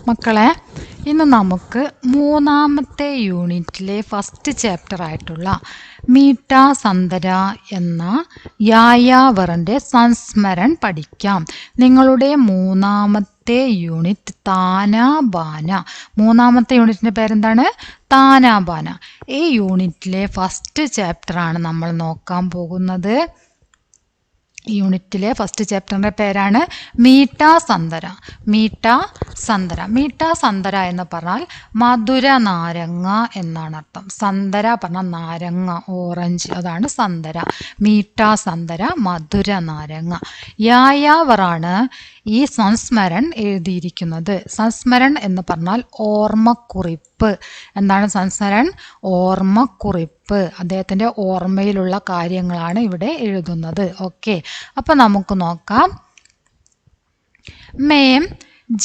മക്കളെ, ഇന്ന് നമുക്ക് മൂന്നാമത്തെ യൂണിറ്റിലെ ഫസ്റ്റ് ചാപ്റ്റർ ആയിട്ടുള്ള മീഠാ സന്തര എന്ന യായാവറിൻ്റെ സംസ്മരൺ പഠിക്കാം. നിങ്ങളുടെ മൂന്നാമത്തെ യൂണിറ്റ് താനാബാന. മൂന്നാമത്തെ യൂണിറ്റിൻ്റെ പേരെന്താണ്? താനാബാന. ഈ യൂണിറ്റിലെ ഫസ്റ്റ് ചാപ്റ്ററാണ് നമ്മൾ നോക്കാൻ പോകുന്നത്. യൂണിറ്റിലെ ഫസ്റ്റ് ചാപ്റ്ററിൻ്റെ പേരാണ് മീഠാ സന്തര. മീഠാ സന്തര. മീഠാ സന്തര എന്ന് പറഞ്ഞാൽ മധുര നാരങ്ങ എന്നാണ് അർത്ഥം. സന്തര പറഞ്ഞാൽ നാരങ്ങ, ഓറഞ്ച്, അതാണ് സന്തര. മീഠാ സന്തര, മധുര നാരങ്ങ. യായാവറാണ് ഈ സംസ്മരൺ എഴുതിയിരിക്കുന്നത്. സംസ്മരൺ എന്ന് പറഞ്ഞാൽ ഓർമ്മക്കുറിപ്പ്. എന്താണ് സംസ്മരൺ? ഓർമ്മക്കുറിപ്പ്. അദ്ദേഹത്തിൻ്റെ ഓർമ്മയിലുള്ള കാര്യങ്ങളാണ് ഇവിടെ എഴുതുന്നത്. ഓക്കെ, അപ്പം നമുക്ക് നോക്കാം. मैं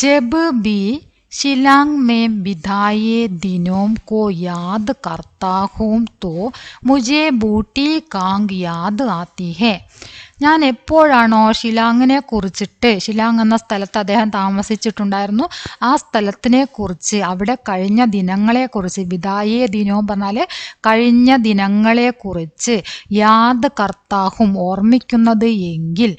जब भी शिलांग में बिताए दिनों को याद करता हूँ तो मुझे बूटी कांग याद आती है. ഞാൻ എപ്പോഴാണോ ഷിലാങ്ങിനെ കുറിച്ചിട്ട്, ഷിലാങ് എന്ന സ്ഥലത്ത് അദ്ദേഹം താമസിച്ചിട്ടുണ്ടായിരുന്നു, ആ സ്ഥലത്തിനെ കുറിച്ച്, അവിടെ കഴിഞ്ഞ ദിനങ്ങളെക്കുറിച്ച്, ബിദായേ ദിനവും പറഞ്ഞാൽ കഴിഞ്ഞ ദിനങ്ങളെക്കുറിച്ച് യാദ് കർത്താഹും ഓർമ്മിക്കുന്നത് എങ്കിൽ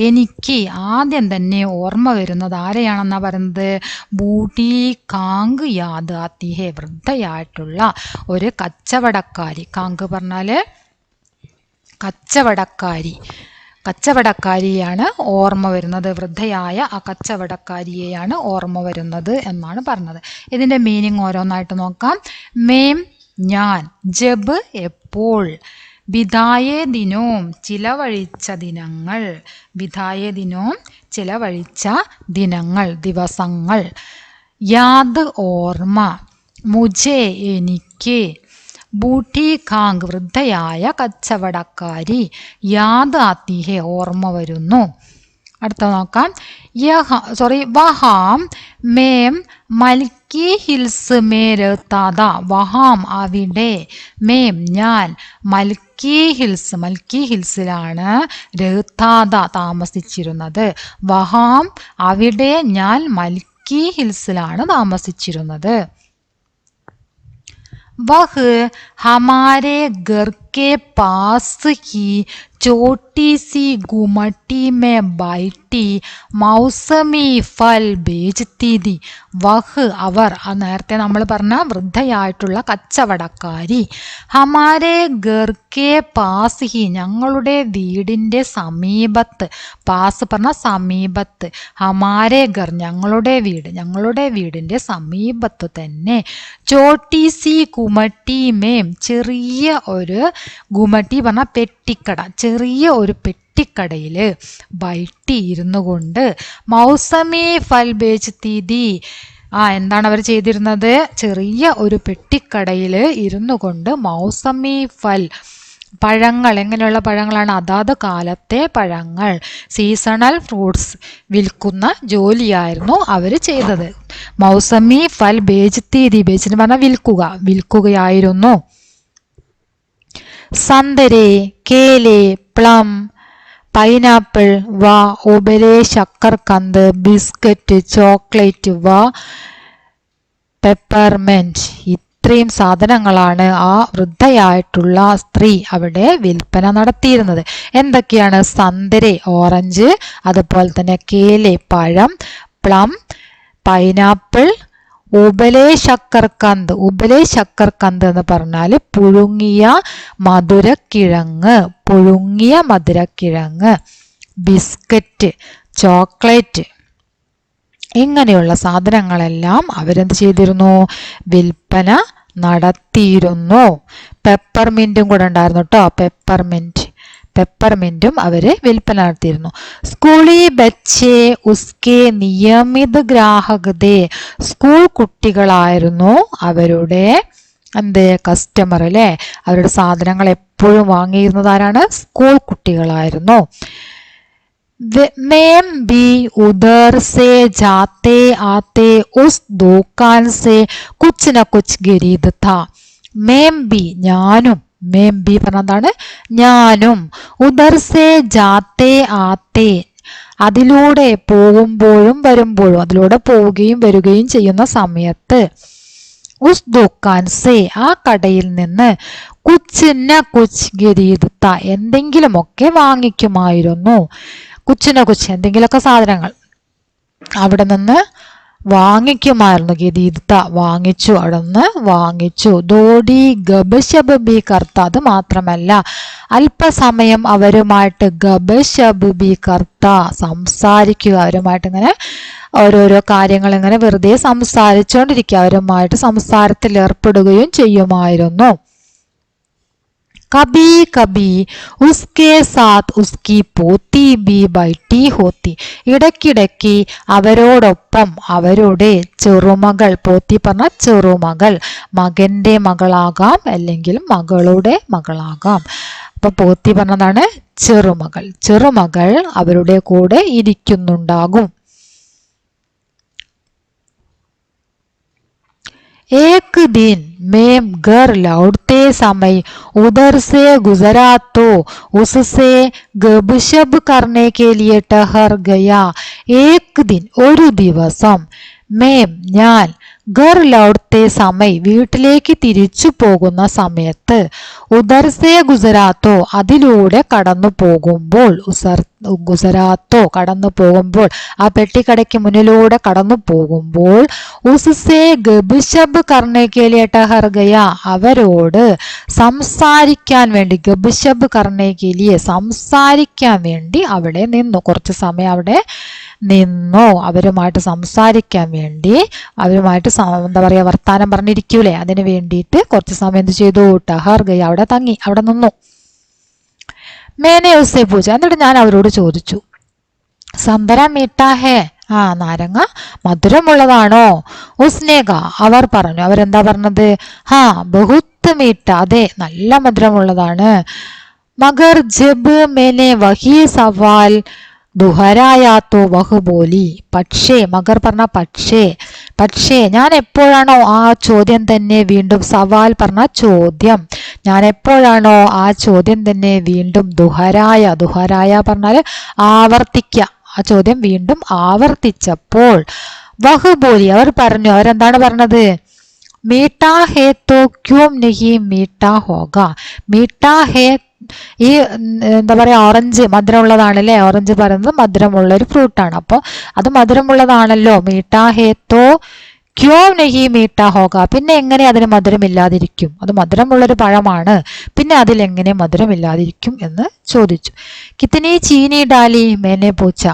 എനിക്ക് ആദ്യം തന്നെ ഓർമ്മ വരുന്നത് ആരെയാണെന്നാണ് പറയുന്നത്? ബൂട്ടി കാങ്ക് യാദ് ആത്തി ഹേ. വൃദ്ധയായിട്ടുള്ള ഒരു കച്ചവടക്കാരി. കാങ്ക് പറഞ്ഞാൽ കച്ചവടക്കാരി. കച്ചവടക്കാരിയാണ് ഓർമ്മ വരുന്നത്. വൃദ്ധയായ ആ കച്ചവടക്കാരിയെയാണ് ഓർമ്മ വരുന്നത് എന്നാണ് പറഞ്ഞത്. ഇതിൻ്റെ മീനിങ് ഓരോന്നായിട്ട് നോക്കാം. മേം ഞാൻ, ജബ് എപ്പോൾ, ബിദായേ ദിനോം ചിലവഴിച്ച ദിനങ്ങൾ, ബിദായേ ദിനോം ചിലവഴിച്ച ദിനങ്ങൾ, ദിവസങ്ങൾ, യാദ് ഓർമ്മ, മുജെ എനിക്ക്, ബൂട്ടി കാങ്ക് വൃദ്ധയായ കച്ചവടക്കാരി, യാദ് ആത്തി ഹേ ഓർമ്മ വരുന്നു. അടുത്ത നോക്കാം. വഹാം മേം മൽക്കി ഹിൽസ് മേ രഹ്താ. വഹാം അവിടെ, മേം ഞാൻ, മൽക്കി ഹിൽസ്, മൽക്കി ഹിൽസിലാണ് രഹ്താ താമസിച്ചിരുന്നത്. വഹാം അവിടെ ഞാൻ മൽക്കി ഹിൽസിലാണ് താമസിച്ചിരുന്നത്. वह हमारे घर के पास ही छोटी सी गुमटी में बैठी मौसमी फल बेचती थी. വഹ് അവർ, നേരത്തെ നമ്മൾ പറഞ്ഞ വൃദ്ധയായിട്ടുള്ള കച്ചവടക്കാരി. ഹമാരെ ഘർ കെ പാസ് ഹി ഞങ്ങളുടെ വീടിൻ്റെ സമീപത്ത്, പാസ് പറഞ്ഞ സമീപത്ത്, ഹമാരെ ഘർ ഞങ്ങളുടെ വീട്, ഞങ്ങളുടെ വീടിൻ്റെ സമീപത്ത് തന്നെ, ചോട്ടി സി കുമട്ടി മേം ചെറിയ ഒരു, ഗുമട്ടി പറഞ്ഞ പെട്ടിക്കട, ചെറിയ ഒരു പെട്ടിക്കടയിൽ ബൈട്ടി ഇരുന്നു കൊണ്ട്, മൗസമി ഫൽ ബേച്ച്തീതി. എന്താണ് അവർ ചെയ്തിരുന്നത്? ചെറിയ ഒരു പെട്ടിക്കടയിൽ ഇരുന്നു കൊണ്ട് മൗസമി ഫൽ, പഴങ്ങൾ, എങ്ങനെയുള്ള പഴങ്ങളാണ്? അതാത് കാലത്തെ പഴങ്ങൾ, സീസണൽ ഫ്രൂട്ട്സ് വിൽക്കുന്ന ജോലിയായിരുന്നു അവർ ചെയ്തത്. മൗസമി ഫൽ ബേച്ച്തീതി, ബേച്ചെന്ന് പറഞ്ഞാൽ വിൽക്കുക, വിൽക്കുകയായിരുന്നു. സന്തരെ, കേലെ, പ്ലം, പൈനാപ്പിൾ, വ ഒബലെ, ശക്കർകന്ത്, ബിസ്ക്കറ്റ്, ചോക്ലേറ്റ്, വ പെപ്പർമെന്റ്. ഇത്രയും സാധനങ്ങളാണ് ആ വൃദ്ധയായിട്ടുള്ള സ്ത്രീ അവിടെ വിൽപ്പന നടത്തിയിരുന്നത്. എന്തൊക്കെയാണ്? സന്തരെ ഓറഞ്ച്, അതുപോലെ തന്നെ കേലെ പഴം, പ്ലം പൈനാപ്പിൾ, ഉബലെ ശക്കർകന്ത്, ഉബലെ ശക്കർകന്ത് എന്ന് പറഞ്ഞാൽ പുഴുങ്ങിയ മധുരക്കിഴങ്ങ്, പുഴുങ്ങിയ മധുരക്കിഴങ്ങ്, ബിസ്ക്കറ്റ്, ചോക്ലേറ്റ്, ഇങ്ങനെയുള്ള സാധനങ്ങളെല്ലാം അവരെന്ത് ചെയ്തിരുന്നു? വിൽപ്പന നടത്തിയിരുന്നു. പെപ്പർമിൻറ്റും കൂടെ ഉണ്ടായിരുന്നു കേട്ടോ, പെപ്പർമിൻറ്റ്, പെപ്പർമിൻറ്റും അവർ വിൽപ്പന നടത്തിയിരുന്നു. സ്കൂളി ബച്ചേ ഉസ്കെ നിയമിത് ഗ്രാഹകതേ. സ്കൂൾ കുട്ടികളായിരുന്നു അവരുടെ കസ്റ്റമർ അല്ലേ? അവരുടെ സാധനങ്ങൾ എപ്പോഴും വാങ്ങിയിരുന്നത് ആരാണ്? സ്കൂൾ കുട്ടികളായിരുന്നു. മേം ബി ഉദർ സേ ജാത്തെ ആത്തെ ഉസ് ദുകാൻ സേ കുച്ച് ന കുച്ച് ഖരീദ് താ. മേം ബി ഞാനും, മേം ബി പറഞ്ഞതാണ് ഞാനും, ഉദർ സേ ജാത്തെ ആത്തെ അതിലൂടെ പോകുമ്പോഴും വരുമ്പോഴും, അതിലൂടെ പോവുകയും വരികയും ചെയ്യുന്ന സമയത്ത് ഉസ് ദുക്കാൻ സേ ആ കടയിൽ നിന്ന് കുച്ച് ന കുച്ച് ഖരീദത്ത എന്തെങ്കിലുമൊക്കെ വാങ്ങിക്കുമായിരുന്നു. കുച്ചിന കുച്ച് എന്തെങ്കിലുമൊക്കെ സാധനങ്ങൾ അവിടെ നിന്ന് വാങ്ങിക്കുമായിരുന്നു. ഖരീദത്ത വാങ്ങിച്ചു, അവിടെ നിന്ന് വാങ്ങിച്ചു. ദോടി ഗബശബ് ബി കർത്ത അത് മാത്രമല്ല അല്പസമയം അവരുമായിട്ട് ഗബശബ് ബി കർത്ത സംസാരിക്കുക, അവരുമായിട്ട് ഇങ്ങനെ ഓരോരോ കാര്യങ്ങൾ ഇങ്ങനെ വെറുതെ സംസാരിച്ചുകൊണ്ടിരിക്കുക, അവരുമായിട്ട് സംസാരത്തിൽ ഏർപ്പെടുകയും ചെയ്യുമായിരുന്നു. കബി കബി ഉസ്കെ സാത്ത് ഉസ്കി പോത്തി ബി ബൈട്ടി ഹോത്തി ഇടയ്ക്കിടയ്ക്ക് അവരോടൊപ്പം അവരുടെ ചെറുമകൾ, പോത്തി പറഞ്ഞ ചെറുമകൾ, മകന്റെ മകളാകാം അല്ലെങ്കിൽ മകളുടെ മകളാകാം. അപ്പൊ പോത്തി പറഞ്ഞതാണ് ചെറുമകൾ, ചെറുമകൾ അവരുടെ കൂടെ ഇരിക്കുന്നുണ്ടാകും. एक दिन मैं घर लौटते समय उधर से गुजरा तो उससे गपशप करने के लिए ठहर गया. एक दिन ഒരു ദിവസം മേം ഞാൻ ഘർ ലൗട്ടെ സമയ് വീട്ടിലേക്ക് തിരിച്ചു പോകുന്ന സമയത്ത് ഉദർസേ ഗുജറാത്തോ അതിലൂടെ കടന്നു പോകുമ്പോൾ, ഗുജറാത്തോ കടന്നു പോകുമ്പോൾ, ആ പെട്ടിക്കടയ്ക്ക് മുന്നിലൂടെ കടന്നു പോകുമ്പോൾ ഉസ്സേ ഗബ്ശബ് കർണേ കേ ലിയേ ടഹർ ഗയാ അവരോട് സംസാരിക്കാൻ വേണ്ടി, ഗബ്ശബ് കർണേ കേ ലിയേ സംസാരിക്കാൻ വേണ്ടി അവിടെ നിന്നു. കുറച്ച് സമയം അവിടെ നിന്നു, അവരുമായിട്ട് സംസാരിക്കാൻ വേണ്ടി, അവരുമായിട്ട് എന്താ പറയാ വർത്താനം പറഞ്ഞിരിക്കൂലേ, അതിന് വേണ്ടിയിട്ട് കുറച്ച് സമയം എന്ത് ചെയ്തു, ടഹർ ഗയ അവിടെ തങ്ങി, അവിടെ നിന്നു. മേനെ ഉസ്സേ പൂച്ച എന്നിട്ട് ഞാൻ അവരോട് ചോദിച്ചു, സന്തര മീട്ടാ ഹേ ആ നാരങ്ങ മധുരമുള്ളതാണോ? ഉസ്നേക അവർ പറഞ്ഞു, അവരെന്താ പറഞ്ഞത്, ഹാ ബഹുത്ത് മീട്ട അതെ നല്ല മധുരമുള്ളതാണ്. മഗർ ജബ് മേനെ വഹി സവാൽ ദുഹരായാത്തോ വഹു ബോലി പക്ഷേ, മഗർ പറഞ്ഞ പക്ഷേ ഞാൻ എപ്പോഴാണോ ആ ചോദ്യം തന്നെ വീണ്ടും, സവാൽ പറഞ്ഞ ചോദ്യം, ഞാൻ എപ്പോഴാണോ ആ ചോദ്യം തന്നെ വീണ്ടും ദുഹരായ പറഞ്ഞാൽ ആവർത്തിക്കുക, ആ ചോദ്യം വീണ്ടും ആവർത്തിച്ചപ്പോൾ വഹു ബോലി അവർ പറഞ്ഞു, അവരെന്താണ് പറഞ്ഞത്, മീട്ടാ ഹേ തോ ക്യോം നഹി മീട്ടാ ഹോഗ മീട്ടാ ഹേ ഈ എന്താ പറയാ ഓറഞ്ച് മധുരമുള്ളതാണല്ലേ, ഓറഞ്ച് പറയുന്നത് മധുരമുള്ള ഒരു ഫ്രൂട്ടാണ്, അപ്പോൾ അത് മധുരമുള്ളതാണല്ലോ. മീട്ടാ ഹേത്തോ ക്യോ നഹി മീട്ടാ ഹോഗ പിന്നെ എങ്ങനെ അതിന് മധുരമില്ലാതിരിക്കും, അത് മധുരമുള്ളൊരു പഴമാണ്, പിന്നെ അതിലെങ്ങനെ മധുരമില്ലാതിരിക്കും എന്ന് ചോദിച്ചു. കിത്തനി ചീനി ഡാലി മേനെ പൂച്ച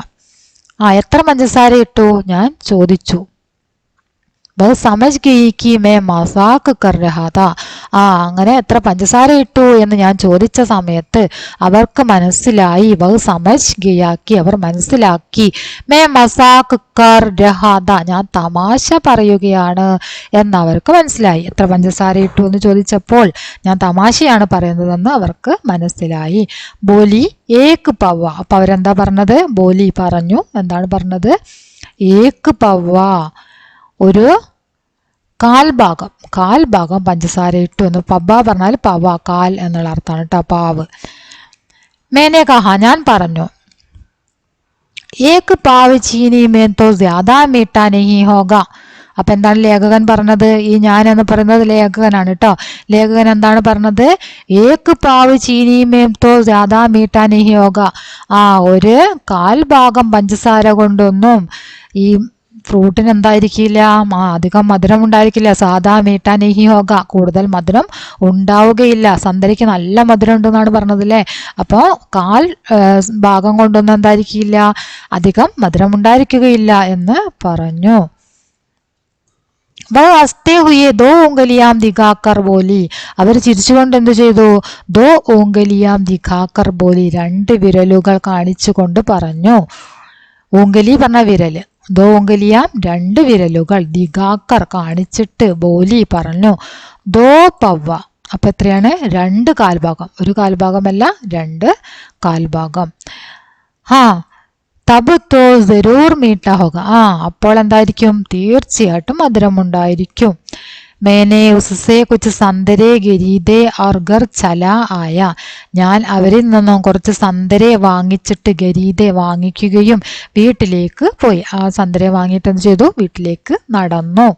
എത്ര പഞ്ചസാര ഇട്ടു ഞാൻ ചോദിച്ചു. ബഹു സമജ് ഗയി കി മേ മസാക്ക് കർ രഹാ താ അങ്ങനെ എത്ര പഞ്ചസാര ഇട്ടു എന്ന് ഞാൻ ചോദിച്ച സമയത്ത് അവർക്ക് മനസ്സിലായി, ബഹു സമജ് ഗയാക്കി അവർ മനസ്സിലാക്കി, മേ മസാക്ക് കർ രഹാ താ ഞാൻ തമാശ പറയുകയാണ് എന്നവർക്ക് മനസ്സിലായി. എത്ര പഞ്ചസാര ഇട്ടു എന്ന് ചോദിച്ചപ്പോൾ ഞാൻ തമാശയാണ് പറയുന്നതെന്ന് അവർക്ക് മനസ്സിലായി. ബോലി ഏക് പവ്വ അപ്പൊ അവരെന്താ പറഞ്ഞത്, ബോലി പറഞ്ഞു, എന്താണ് പറഞ്ഞത്, ഏക് പവ്വ ഒരു കാൽഭാഗം പഞ്ചസാര ഇട്ടു എന്ന്. പബ്ബ പറഞ്ഞാൽ പവ, കാൽ എന്നുള്ള അർത്ഥമാണ് കേട്ടോ, പാവ്. മേനെ കഹ ഞാൻ പറഞ്ഞു, ഏക് പാവ് ചീനി മേ തോ ജ്യാദാ മീട്ടാ നഹി ഹോഗ അപ്പൊ എന്താണ് ലേഖകൻ പറഞ്ഞത്, ഈ ഞാൻ എന്ന് പറയുന്നത് ലേഖകനാണ് കേട്ടോ. ലേഖകൻ എന്താണ് പറഞ്ഞത്, ഏക് പാവ് ചീനി മേ തോ ജ്യാദാ മീട്ടാ നഹി ഹോഗ ഒരു കാൽഭാഗം പഞ്ചസാര കൊണ്ടൊന്നും ഈ ഫ്രൂട്ടിന് എന്തായിരിക്കില്ല, അധികം മധുരം ഉണ്ടായിരിക്കില്ല. സാധാ മീട്ടാ നെഹി ഹോഗ കൂടുതൽ മധുരം ഉണ്ടാവുകയില്ല. സന്തരിക്ക് നല്ല മധുരം ഉണ്ടെന്നാണ് പറഞ്ഞത് അല്ലേ. അപ്പോൾ കാൽ ഭാഗം കൊണ്ടൊന്നും എന്തായിരിക്കില്ല, അധികം മധുരം ഉണ്ടായിരിക്കുകയില്ല എന്ന് പറഞ്ഞു. ഹസ്തേ ഹുയെ ദോ ഉംഗലിയാം ദിഖാക്കർ ബോലി അവർ ചിരിച്ചുകൊണ്ട് എന്ത് ചെയ്തു, ദോ ഉംഗലിയാം ദിഖാക്കർ ബോലി രണ്ട് വിരലുകൾ കാണിച്ചുകൊണ്ട് പറഞ്ഞു. ഊങ്കലി പറഞ്ഞ വിരല്, ദോ ഉംഗലിയാം രണ്ട് വിരലുകൾ, ദിഗാക്കർ കാണിച്ചിട്ട്, ബോലി പറഞ്ഞു. ദോ പവ്വ അപ്പൊ എത്രയാണ്, രണ്ട് കാൽഭാഗം, ഒരു കാൽഭാഗമല്ല രണ്ട് കാൽഭാഗം. തബ് തോ ജരൂർ മീട്ടാ ഹോഗ അപ്പോൾ എന്തായിരിക്കും, തീർച്ചയായിട്ടും മധുരമുണ്ടായിരിക്കും. मैंने उससे कुछ संतरे ഖരീദേ और घर चला आया. ഞാൻ അവരിൽ നിന്നും കുറച്ച് സന്തരെ വാങ്ങിച്ചിട്ട് ഖരീദേ വാങ്ങിക്കുകയും വീട്ടിലേക്ക് പോയി. ആ സന്തരെ വാങ്ങിയിട്ട് എന്ത് ചെയ്തു? വീട്ടിലേക്ക് നടന്നു.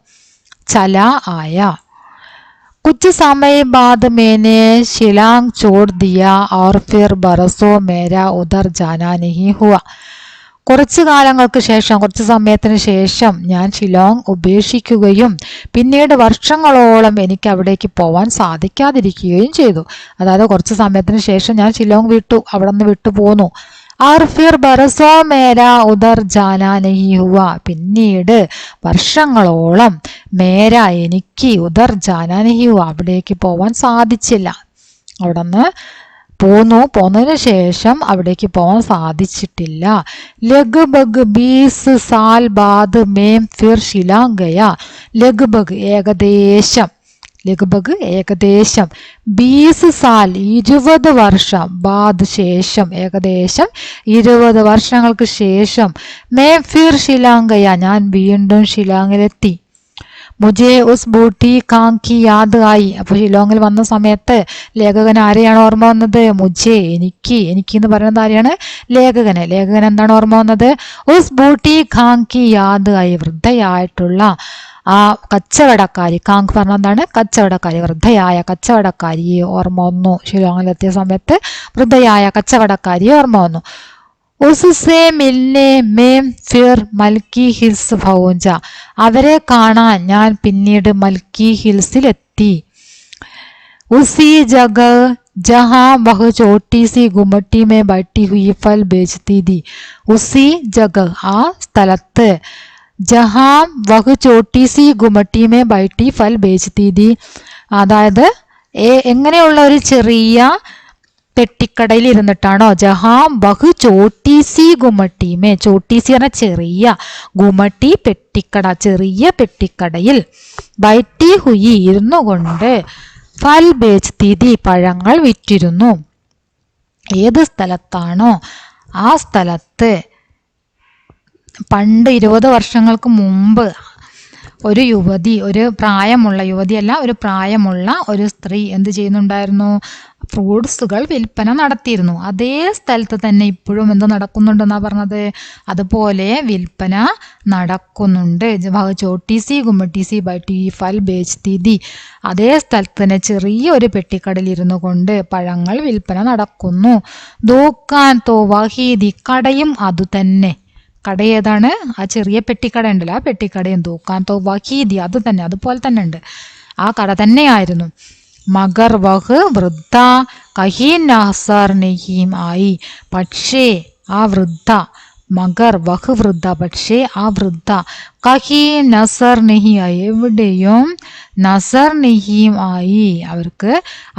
ചല ആയ. कुछ समय बाद मैंने शिलांग छोड़ दिया और फिर बरसों मेरा उधर जाना नहीं हुआ. കുറച്ചു കാലങ്ങൾക്ക് ശേഷം, കുറച്ച് സമയത്തിന് ശേഷം ഞാൻ ഷിലോങ് ഉപേക്ഷിക്കുകയും പിന്നീട് വർഷങ്ങളോളം എനിക്ക് അവിടേക്ക് പോവാൻ സാധിക്കാതിരിക്കുകയും ചെയ്തു. അതായത് കുറച്ച് സമയത്തിന് ശേഷം ഞാൻ ഷിലോങ് വിട്ടു, അവിടെ നിന്ന് വിട്ടു പോന്നു. और फिर बरसों मेरा उधर जाना नहीं हुआ. പിന്നീട് വർഷങ്ങളോളം മേര എനിക്ക് ഉദർ ജാനാ നഹി ഹുവ അവിടേക്ക് പോവാൻ സാധിച്ചില്ല. അവിടെ നിന്ന് പോന്നതിന് ശേഷം അവിടേക്ക് പോകാൻ സാധിച്ചിട്ടില്ല. ലഗ്ഭഗ് 20 साल बाद मैं फिर शिलांग गया. ലഗ്ഭഗ് ഏകദേശം, ലഗ്ഭഗ് ഏകദേശം 20 साल 20 വർഷം, ബാദ് ശേഷം, ഏകദേശം 20 വർഷങ്ങൾക്ക് ശേഷം मैं फिर शिलांग गया ഞാൻ വീണ്ടും ഷിലോങ്ങിലെത്തി. മുജെ ഉസ് ബൂട്ടി കാങ്കി യാദ് ആയി. അപ്പോൾ ഷിലോങ്ങിൽ വന്ന സമയത്ത് ലേഖകൻ ആരെയാണ് ഓർമ്മ വന്നത്? മുജെ, എനിക്ക് എന്ന് പറയുന്നത് ആരെയാണ്? ലേഖകന്. ലേഖകൻ എന്താണ് ഓർമ്മ വന്നത്? ഉസ് ബൂട്ടി കാങ്കി യാദ് ആയി. വൃദ്ധയായിട്ടുള്ള ആ കച്ചവടക്കാരി. കാങ്ക് പറഞ്ഞ എന്താണ്? കച്ചവടക്കാരി. വൃദ്ധയായ കച്ചവടക്കാരിയെ ഓർമ്മ വന്നു. ഷിലോങ്ങിലെത്തിയ സമയത്ത് വൃദ്ധയായ കച്ചവടക്കാരിയെ ഓർമ്മ വന്നു. उससे मिलने में फिर മൽക്കി ഹിൽസ് പहुंचा. അവരെ കാണാൻ ഞാൻ പിന്നീട് മൽക്കി ഹിൽസിലെത്തി. उसी जगह जहां वह छोटी सी गुमटी में बैठी हुई फल बेचती थी. उसी जगह ആ സ്ഥലത്ത് जहां वह छोटी सी गुमटी में बैठी फल बेचती थी. അതായത് എങ്ങനെയുള്ള ഒരു ചെറിയ പെട്ടിക്കടയിൽ ഇരുന്നിട്ടാണോ? ജഹാം ബഹു ചോട്ടീസി ഗുമട്ടിമേ. ചോട്ടീസി എന്ന ചെറിയ, ഗുമട്ടി പെട്ടിക്കട, ചെറിയ പെട്ടിക്കടയിൽ ബൈറ്റി ഹുയി ഇരുന്നു കൊണ്ട് ഫൽ ബേച്ച്തീതി പഴങ്ങൾ വിറ്റിരുന്നു. ഏത് സ്ഥലത്താണോ ആ സ്ഥലത്ത് പണ്ട് 20 വർഷങ്ങൾക്ക് മുമ്പ് ഒരു യുവതി, ഒരു പ്രായമുള്ള യുവതിയല്ല, ഒരു പ്രായമുള്ള ഒരു സ്ത്രീ എന്ത് ചെയ്യുന്നുണ്ടായിരുന്നു? ഫ്രൂട്ട്സുകൾ വിൽപ്പന നടത്തിയിരുന്നു. അതേ സ്ഥലത്ത് തന്നെ ഇപ്പോഴും എന്ത് നടക്കുന്നുണ്ടെന്നാ പറഞ്ഞത്? അതുപോലെ വിൽപ്പന നടക്കുന്നുണ്ട്. ചോട്ടീസി ഗുമട്ടീസി ബൈറ്റി ഫൽ ബേച്ച്തീതി. അതേ സ്ഥലത്ത് തന്നെ ചെറിയ ഒരു പെട്ടിക്കടയിൽ ഇരുന്നു കൊണ്ട് പഴങ്ങൾ വിൽപ്പന നടക്കുന്നു. ദൂക്കാൻ തോ വഹീദി, കടയും അതുതന്നെ. കട ഏതാണ്? ആ ചെറിയ പെട്ടിക്കട ഉണ്ടല്ലോ, ആ പെട്ടിക്കടയും ദൂക്കാൻ തോ വഹീദി, അത് തന്നെ, അതുപോലെ തന്നെ ഉണ്ട്. ആ കട തന്നെയായിരുന്നു. മഗർ വഹ് വൃദ്ധ കഹീ നഹ്സർ നഹീം ആയി. പക്ഷേ ആ വൃദ്ധ, മഗർ വഹ് വൃദ്ധ, പക്ഷേ ആ വൃദ്ധ കഹീ നസർ നഹി ആയി, എവിടെയും നസർ നഹീം ആയി,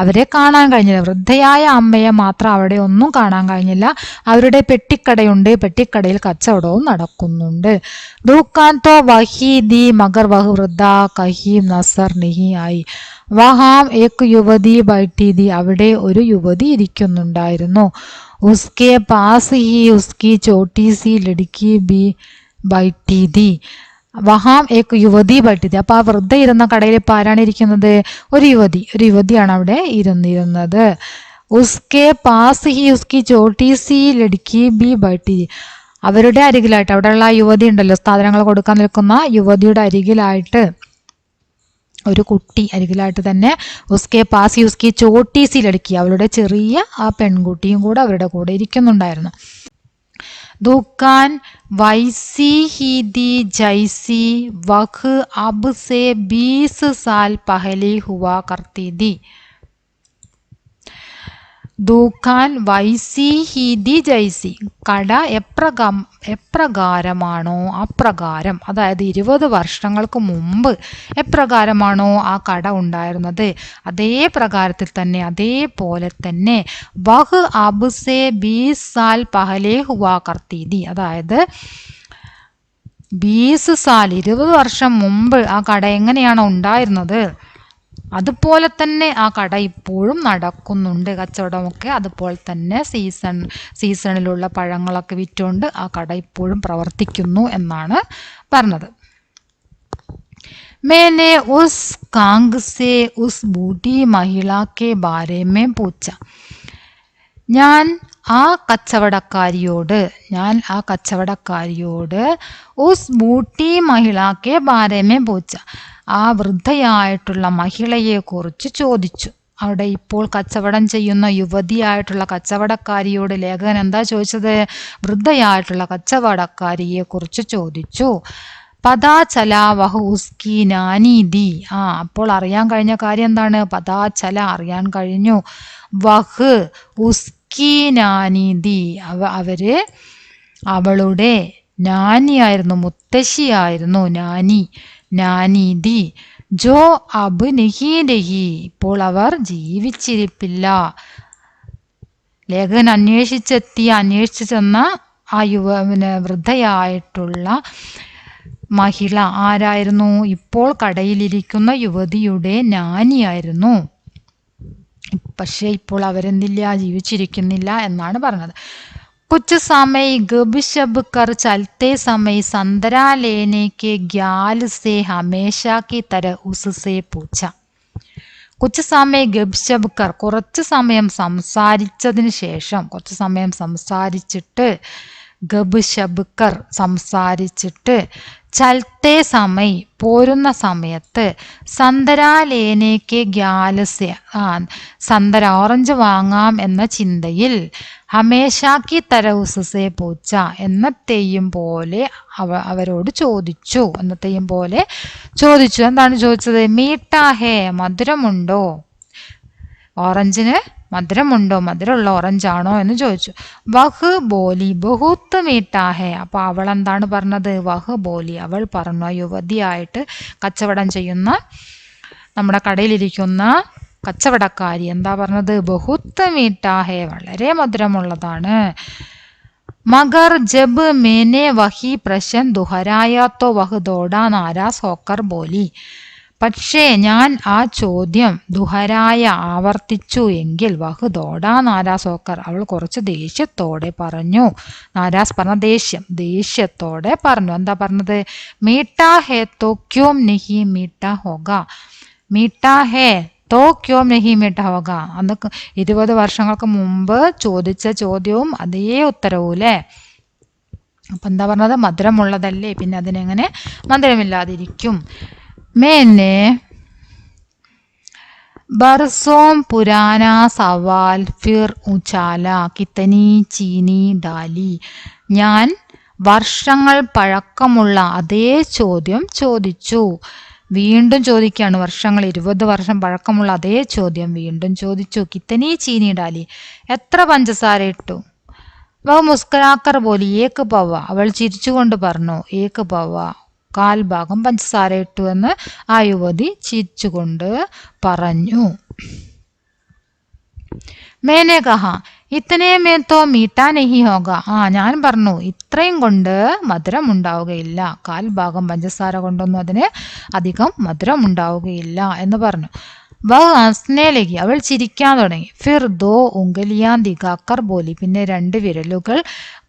അവരെ കാണാൻ കഴിഞ്ഞില്ല. വൃദ്ധയായ അമ്മയെ മാത്രം അവിടെ ഒന്നും കാണാൻ കഴിഞ്ഞില്ല. അവരുടെ പെട്ടിക്കടയുണ്ട്, പെട്ടിക്കടയിൽ കച്ചവടവും നടക്കുന്നുണ്ട്. ദുക്കാൻ തോ വഹീദി മഗർ വഹ് വൃദ്ധ കഹീം നസർ നഹി ആയി. വഹാം ഏക് യുവതി ബൈഠി തി, അവിടെ ഒരു യുവതി ഇരിക്കുന്നുണ്ടായിരുന്നു. ഉസ്കെ pass he ഉസ്കി Chhoti C Ladki B ബൈഠി തി. വഹാം ഏക് യുവതി ബൈഠി തി. അപ്പൊ ആ വൃദ്ധ ഇരുന്ന കടയിൽ ഇപ്പൊ ആരാണ് ഇരിക്കുന്നത്? ഒരു യുവതിയാണ് അവിടെ ഇരുന്നത്. ഉസ്കെ pass he ഉസ്കി Chhoti C Ladki B ബൈഠി തി. അവരുടെ അരികിലായിട്ട്, അവിടെയുള്ള ആ യുവതി ഉണ്ടല്ലോ, സാധനങ്ങൾ കൊടുക്കാൻ നിൽക്കുന്ന യുവതിയുടെ അരികിലായിട്ട് ഒരു കുട്ടി അരികിലായിട്ട് തന്നെ ഉസ്കെ പാസി ഉസ്കി ചോട്ടീസി ലടുക്കി, അവളുടെ ചെറിയ ആ പെൺകുട്ടിയും കൂടെ അവരുടെ കൂടെ ഇരിക്കുന്നുണ്ടായിരുന്നു. ദുക്കാൻ വൈസി ഹിദി ജൈസി വഖ് അബ് സെ 20 साल പഹലി ഹുവാ കർത്തി തി. ദുക്കാൻ വൈസി ഹിദി ജൈസി, കട എപ്രകാരമാണോ അപ്രകാരം, അതായത് 20 വർഷങ്ങൾക്ക് മുമ്പ് എപ്രകാരമാണോ ആ കട ഉണ്ടായിരുന്നത് അതേ പ്രകാരത്തിൽ തന്നെ, അതേപോലെ തന്നെ വഹ് അബ് സെ 20 साल പഹലേ ഹുവാ കർത്തി തി, അതായത് 20 साल 20 വർഷം മുമ്പ് ആ കട എങ്ങനെയാണോ ഉണ്ടായിരുന്നത് അതുപോലെ തന്നെ ആ കട ഇപ്പോഴും നടക്കുന്നുണ്ട്. കച്ചവടമൊക്കെ അതുപോലെ തന്നെ സീസണിലുള്ള പഴങ്ങളൊക്കെ വിറ്റുകൊണ്ട് ആ കട ഇപ്പോഴും പ്രവർത്തിക്കുന്നു എന്നാണ് പറഞ്ഞത്. मैंने उस कांग से उस बूढ़ी महिला के बारे में पूछा. ഞാൻ ആ കച്ചവടക്കാരിയോട് ഉസ് ബൂട്ടി മഹിളാക്കെ ബാരമേ പൂച്ച, ആ വൃദ്ധയായിട്ടുള്ള മഹിളയെ കുറിച്ച് ചോദിച്ചു. അവിടെ ഇപ്പോൾ കച്ചവടം ചെയ്യുന്ന യുവതിയായിട്ടുള്ള കച്ചവടക്കാരിയോട് ലേഖകൻ എന്താ ചോദിച്ചത്? വൃദ്ധയായിട്ടുള്ള കച്ചവടക്കാരിയെ കുറിച്ച് ചോദിച്ചു. പദാചല വഹ് ഉസ്കി നാനീതി. അപ്പോൾ അറിയാൻ കഴിഞ്ഞ കാര്യം എന്താണ്? പദാചല അറിയാൻ കഴിഞ്ഞു. വഹ് ഉസ്കി നാനീതി അവര് അവളുടെ നാനിയായിരുന്നു, മുത്തശ്ശിയായിരുന്നു. നാനീതി. ജോ അബ് നഹി ഇപ്പോൾ അവർ ജീവിച്ചിരിപ്പില്ല. ലേഖകൻ അന്വേഷിച്ചു ചെന്ന ആ വൃദ്ധയായിട്ടുള്ള മഹിള ആരായിരുന്നു? ഇപ്പോൾ കടയിലിരിക്കുന്ന യുവതിയുടെ നാനിയായിരുന്നു. പക്ഷെ ഇപ്പോൾ അവരെന്തില്ല, ജീവിച്ചിരിക്കുന്നില്ല എന്നാണ് പറഞ്ഞത്. കുച്ച് സമയ ഗബ് ശബ് കർ ചലത്തെ സമയ സന്തര ലേനെ കെ ഗ്യാൽ സെ ഹമേശ കി തര ഉസ്സെ പൂച്ച. കുച്ച് സമയ ഗബ് ശബ് കർ കുറച്ച് സമയം സംസാരിച്ചിട്ട് ഗബ് ശബ് കർ സംസാരിച്ചിട്ട് ചലത്തെ സമയ പോരുന്ന സമയത്ത് സന്തരാ ലേനേക്ക് ഗ്യാലസ്യ സന്തര ഓറഞ്ച് വാങ്ങാം എന്ന ചിന്തയിൽ ഹമേശാക്കി തര ഉസ്സെ പൂച്ച എന്നത്തെയും പോലെ അവരോട് ചോദിച്ചു. എന്താണ് ചോദിച്ചത്? മീട്ടാ ഹേ മധുരമുണ്ടോ? ഓറഞ്ചിന് മധുരമുണ്ടോ? മധുരമുള്ള ഓറഞ്ചാണോ എന്ന് ചോദിച്ചു. വഹ് ബോലി ബഹുത്ത് മീട്ടാ ഹേ. അപ്പൊ അവൾ എന്താണ് പറഞ്ഞത്? വഹ് ബോലി അവൾ പറഞ്ഞു. യുവതിയായിട്ട് കച്ചവടം ചെയ്യുന്ന നമ്മുടെ കടയിലിരിക്കുന്ന കച്ചവടക്കാരി എന്താ പറഞ്ഞത്? ബഹുത്ത് മീട്ടാ ഹേ വളരെ മധുരമുള്ളതാണ്. മഗർ ജബ് മേനെ വഹി പ്രശ്ന ദുഹരായ തോ വഹ് ദോടാ നാരാസ് ഹോക്കർ ബോലി. പക്ഷേ ഞാൻ ആ ചോദ്യം ദുഹരായ ആവർത്തിച്ചു എങ്കിൽ വഹ് ദോടാ നാരാസ് ഹോക്കർ അവൾ കുറച്ച് ദേഷ്യത്തോടെ പറഞ്ഞു. നാരാസ് പറഞ്ഞ ദേഷ്യത്തോടെ പറഞ്ഞു. എന്താ പറഞ്ഞത്? മീട്ടാ ഹേ തോ ക്യോം നഹി മീട്ടാ ഹോഗ. മീട്ടാ ഹേ തോ ക്യോം നഹി മീട്ടാ ഹോഗ. അന്ന് 20 വർഷങ്ങൾക്ക് മുമ്പ് ചോദിച്ച ചോദ്യവും അതേ ഉത്തരവും അല്ലേ? അപ്പൊ എന്താ പറഞ്ഞത്? മധുരമുള്ളതല്ലേ, പിന്നെ അതിനെങ്ങനെ മധുരമില്ലാതിരിക്കും? मैंने बरसों पुराना सवाल फिर उछाला कितनी चीनी डाली. ഞാൻ വർഷങ്ങൾ പഴക്കമുള്ള അതേ ചോദ്യം ചോദിച്ചു. വീണ്ടും ചോദിക്കുകയാണ്. 20 വർഷം പഴക്കമുള്ള അതേ ചോദ്യം വീണ്ടും ചോദിച്ചു. കിത്തനി ചീനി ഡാലി എത്ര പഞ്ചസാര ഇട്ടു? വ മുസ്കുരാക്കർ ബോലി ഏക്ക് പവ അവൾ ചിരിച്ചുകൊണ്ട് പറഞ്ഞു. ഏക്ക് പവ 1/4 ഭാഗം പഞ്ചസാര ഇട്ടു എന്ന് ആ യുവതി ചിരിച്ചുകൊണ്ട് പറഞ്ഞു. മേനെ കഹ ഇത്തനെ മേ തോ മീട്ടാ നഹി ഹോഗ. ഞാൻ പറഞ്ഞു ഇത്രയും കൊണ്ട് മധുരം ഉണ്ടാവുകയില്ല. 1/4 ഭാഗം പഞ്ചസാര കൊണ്ടൊന്നും അതിന് അധികം മധുരം ഉണ്ടാവുകയില്ല എന്ന് പറഞ്ഞു. വഹ് ഹസ്നെ ലഗി അവൾ ചിരിക്കാൻ തുടങ്ങി. ഫിർ ദോ ഉംഗലിയാൻ ദിഗാക്കർ ബോലി പിന്നെ 2 വിരലുകൾ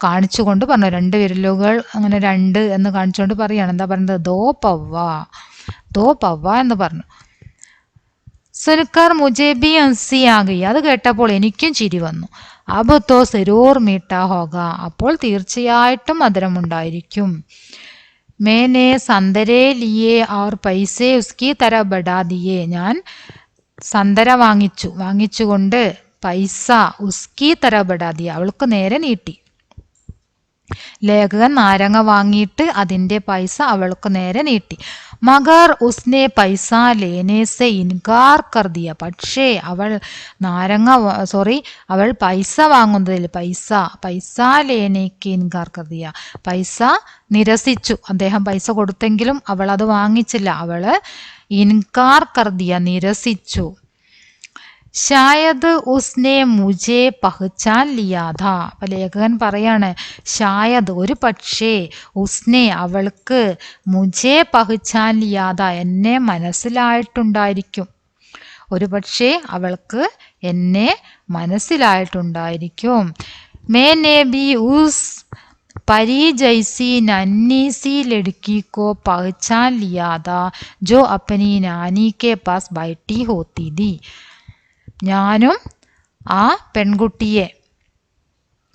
കാണിച്ചുകൊണ്ട് പറഞ്ഞു. 2 വിരലുകൾ അങ്ങനെ 2 എന്ന് കാണിച്ചുകൊണ്ട് പറയാണ്. എന്താ പറയുന്നത്? ദോ പവ്വ എന്ന് പറഞ്ഞു. സുൻകർ മുജെ ബി ഹൻസി ആ ഗയി അത് കേട്ടപ്പോൾ എനിക്കും ചിരി വന്നു. അബ് തോ സരൂർ മീട്ടാ ഹോഗ അപ്പോൾ തീർച്ചയായിട്ടും മധുരമുണ്ടായിരിക്കും. മേനെ സന്തരെ ലിയേ और पैसे उसकी तरफ बढ़ा दिए ഞാൻ സന്തര വാങ്ങിച്ചുകൊണ്ട് പൈസ ഉസ്കി तरफ बढ़ा दिया അവൾക്ക് നേരെ നീട്ടി. ലേഖകൻ നാരങ്ങ വാങ്ങിയിട്ട് അതിന്റെ പൈസ അവൾക്ക് നേരെ നീട്ടി. മഗർ ഉസ്നെ പൈസ ലേനെ സെ ഇൻകാർ കർ ദിയ പക്ഷേ അവൾ അവൾ പൈസ വാങ്ങുന്നതിൽ പൈസ ലേനേക്ക് ഇൻകാർ കർ ദിയ പൈസ നിരസിച്ചു. അദ്ദേഹം പൈസ കൊടുത്തെങ്കിലും അവൾ അത് വാങ്ങിച്ചില്ല. അവള് ഇൻകാർ കർ ദിയ നിരസിച്ചു. ഷായദ് ഉസ്നെ മുജെ പഹ്ചാൻ ലിയാഥ അപ്പൊ ലേഖകൻ പറയാണ് ഷായദ് ഒരു പക്ഷേ ഉസ്നെ അവൾക്ക് മുജെ പഹ്ചാൻ ലിയാഥ എന്നെ മനസ്സിലായിട്ടുണ്ടായിരിക്കും. ഒരു പക്ഷേ അവൾക്ക് എന്നെ മനസ്സിലായിട്ടുണ്ടായിരിക്കും. മേനെ ബി ഉസ് परी जैसी नन्ही सी लड़की को पहचान लिया था जो अपनी नानी के पास बैठी होती थी. ഞാനും ആ പെൺകുട്ടിയെ,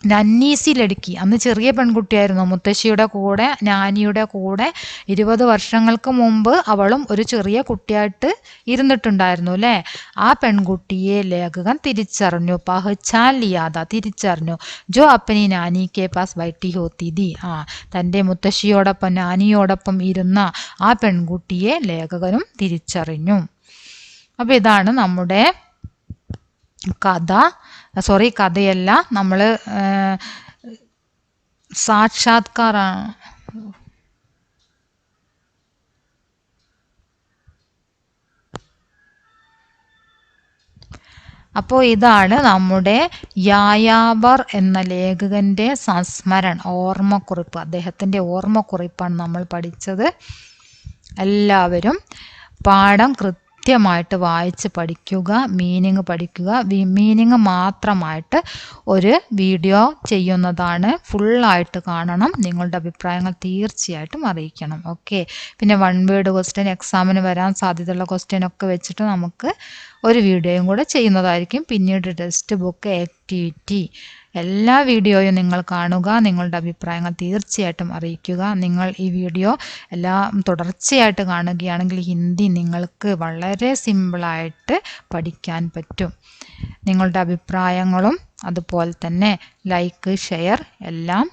നന്നീസി ലടുക്കി, അന്ന് ചെറിയ പെൺകുട്ടിയായിരുന്നു, മുത്തശ്ശിയുടെ കൂടെ നാനിയുടെ കൂടെ 20 വർഷങ്ങൾക്ക് മുമ്പ് അവളും ഒരു ചെറിയ കുട്ടിയായിട്ട് ഇരുന്നിട്ടുണ്ടായിരുന്നു അല്ലേ. ആ പെൺകുട്ടിയെ ലേഖകൻ തിരിച്ചറിഞ്ഞു. പഹ്ചാൻ ലിയാദ, തിരിച്ചറിഞ്ഞു. ജോ അപ്പനി നാനി കെ പാസ് ബൈട്ടി ഹോത്തി ദി, തൻ്റെ മുത്തശ്ശിയോടൊപ്പം നാനിയോടൊപ്പം ഇരുന്ന ആ പെൺകുട്ടിയെ ലേഖകനും തിരിച്ചറിഞ്ഞു. അപ്പോൾ ഇതാണ് നമ്മുടെ കഥയല്ല, നമ്മൾ സാക്ഷാത്കാരാണ്. അപ്പോൾ ഇതാണ് നമ്മുടെ യായാവർ എന്ന ലേഖകൻ്റെ ഓർമ്മക്കുറിപ്പ്. അദ്ദേഹത്തിൻ്റെ ഓർമ്മക്കുറിപ്പാണ് നമ്മൾ പഠിച്ചത്. എല്ലാവരും പാഠം കൃത്യമായിട്ട് വായിച്ച് പഠിക്കുക, മീനിങ് പഠിക്കുക. മീനിങ് മാത്രമായിട്ട് ഒരു വീഡിയോ ചെയ്യുന്നതാണ്, ഫുള്ളായിട്ട് കാണണം. നിങ്ങളുടെ അഭിപ്രായങ്ങൾ തീർച്ചയായിട്ടും അറിയിക്കണം. ഓക്കെ. പിന്നെ 1 വേർഡ് ക്വസ്റ്റ്യൻ, എക്സാമിന് വരാൻ സാധ്യതയുള്ള ക്വസ്റ്റ്യൻ ഒക്കെ വെച്ചിട്ട് നമുക്ക് ഒരു വീഡിയോയും കൂടെ ചെയ്യുന്നതായിരിക്കും. പിന്നീട് ടെക്സ്റ്റ് ബുക്ക്, ആക്ടിവിറ്റി, എല്ലാ വീഡിയോയും നിങ്ങൾ കാണുക. നിങ്ങളുടെ അഭിപ്രായങ്ങൾ തീർച്ചയായിട്ടും അറിയിക്കുക. നിങ്ങൾ ഈ വീഡിയോ എല്ലാം തുടർച്ചയായിട്ട് കാണുകയാണെങ്കിൽ ഹിന്ദി നിങ്ങൾക്ക് വളരെ സിമ്പിളായിട്ട് പഠിക്കാൻ പറ്റും. നിങ്ങളുടെ അഭിപ്രായങ്ങളും അതുപോലെ തന്നെ ലൈക്ക്, ഷെയർ എല്ലാം